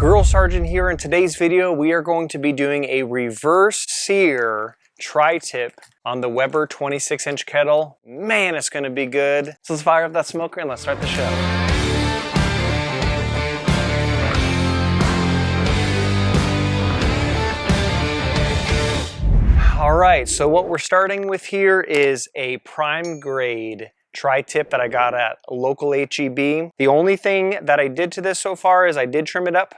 Girl Sergeant here. In today's video, we are going to be doing a reverse sear tri-tip on the Weber 26-inch kettle. Man, it's going to be good. So let's fire up that smoker and let's start the show. All right, so what we're starting with here is a prime grade tri-tip that I got at local HEB. The only thing that I did to this so far is I did trim it up,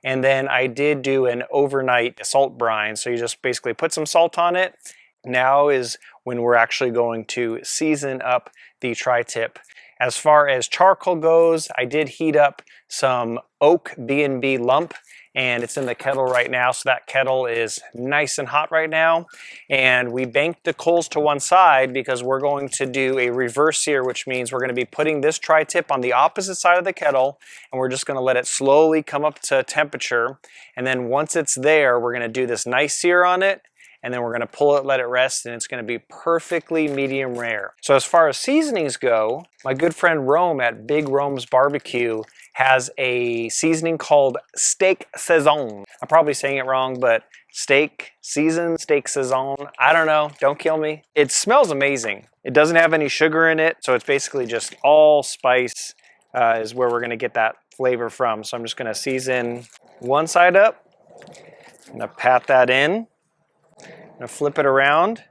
and then I did do an overnight salt brine. So you just basically put some salt on it. Now is when we're actually going to season up the tri-tip. As far as charcoal goes, I did heat up some oak B&B lump, and it's in the kettle right now. So that kettle is nice and hot right now. And we banked the coals to one side because we're going to do a reverse sear, which means we're going to be putting this tri-tip on the opposite side of the kettle, and we're just going to let it slowly come up to temperature. And then once it's there, we're going to do this nice sear on it, and then we're going to pull it, let it rest, and it's going to be perfectly medium rare. So as far as seasonings go, my good friend Rome at Big Rome's Barbecue has a seasoning called Steak Saison. I'm probably saying it wrong, but steak saison, I don't know, don't kill me. It smells amazing. It doesn't have any sugar in it, so it's basically just all spice is where we're going to get that flavor from. So I'm just going to season one side up. I'm going to pat that in. I'm going to flip it around.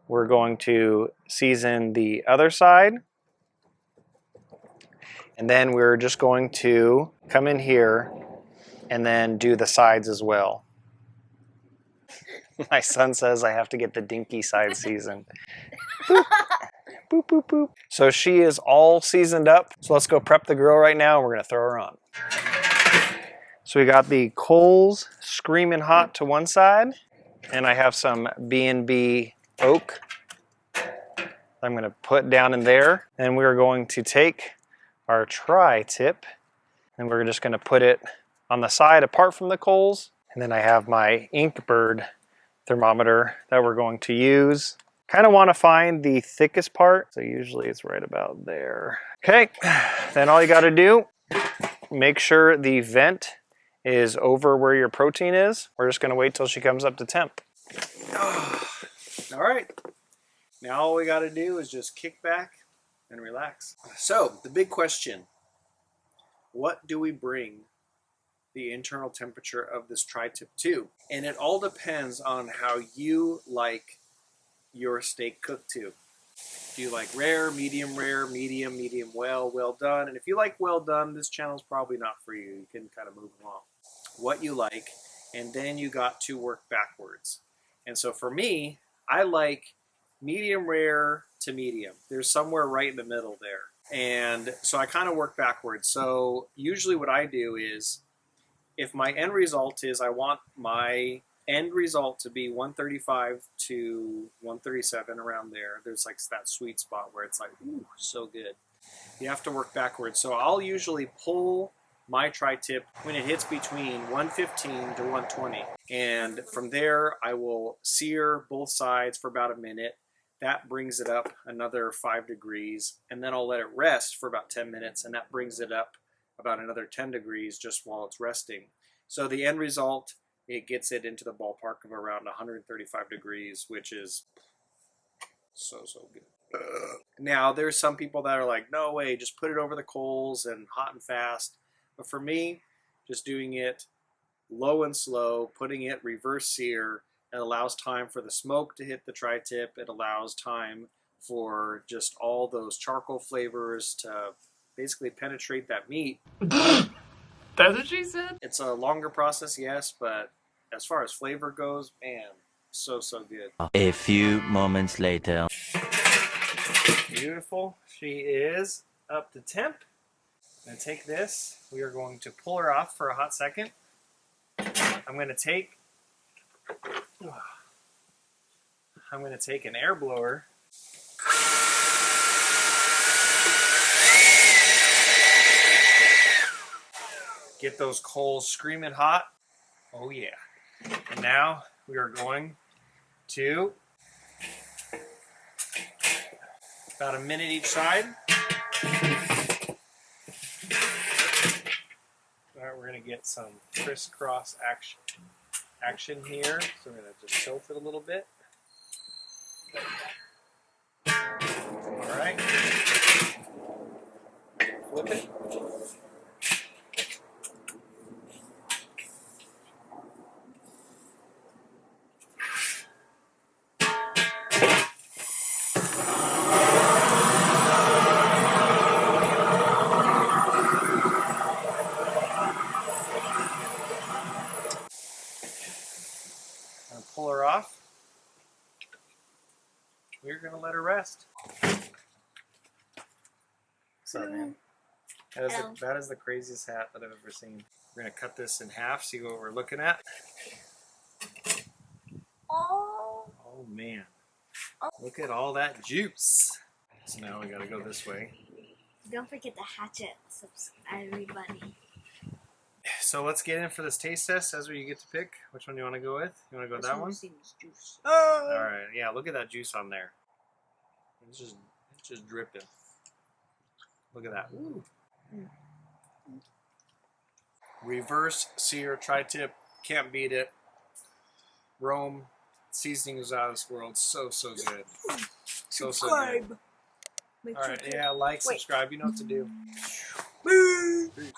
We're going to season the other side. And then we're just going to come in here and then do the sides as well. My son says I have to get the dinky side seasoned. Boop. Boop, boop, boop. So she is all seasoned up. So let's go prep the grill right now, and we're going to throw her on. So we got the coals screaming hot to one side, and I have some B&B oak I'm going to put down in there. And we're going to take our tri-tip, and we're just going to put it on the side apart from the coals. And then I have my Inkbird thermometer that we're going to use. Kind of want to find the thickest part, so usually it's right about there. Okay, then all you got to do, make sure the vent is over where your protein is. We're just going to wait till she comes up to temp. All right, now all we got to do is just kick back and relax. So the big question, what do we bring the internal temperature of this tri-tip to? And it all depends on how you like your steak cooked to. Do you like rare, medium, medium well, well done? And if you like well done, this channel's probably not for you. You can kind of move along. What you like, and then you got to work backwards. And so for me, I like medium rare to medium. There's somewhere right in the middle there. And so I kind of work backwards. So usually what I do is, if my end result is, I want my end result to be 135 to 137, around there. There's like that sweet spot where it's like, ooh, so good. You have to work backwards. So I'll usually pull my tri-tip when it hits between 115 to 120. And from there, I will sear both sides for about a minute. That brings it up another 5 degrees. And then I'll let it rest for about 10 minutes. And that brings it up about another 10 degrees just while it's resting. So the end result, it gets it into the ballpark of around 135 degrees, which is so good. Now, there's some people that are like, no way, just put it over the coals and hot and fast. But for me, just doing it low and slow, putting it reverse sear, it allows time for the smoke to hit the tri-tip. It allows time for just all those charcoal flavors to basically penetrate that meat. That's what she said? It's a longer process, yes, but as far as flavor goes, man, so good. A few moments later. Beautiful. She is up to temp. I'm going to take this. We are going to pull her off for a hot second. I'm going to take an air blower. Get those coals screaming hot. Oh yeah. And now we are going to about a minute each side. All right, we're going to get some crisscross action here. So we're going to just tilt it a little bit. All right. Flip it. And pull her off. We're going to let her rest. What's up, man? That is the craziest hat that I've ever seen. We're going to cut this in half, see what we're looking at. Oh. Oh, man. Look at all that juice. So now we got to go this way. Don't forget the hatchet, everybody. So let's get in for this taste test. Ezra, you get to pick which one you want to go with. You want to go with that one? Juice. All right. Yeah, look at that juice on there. It's just dripping. Look at that. Ooh. Reverse sear tri-tip. Can't beat it. Rome seasoning is out of this world. So good. So good. All right. Yeah, like, subscribe. You know what to do. Peace.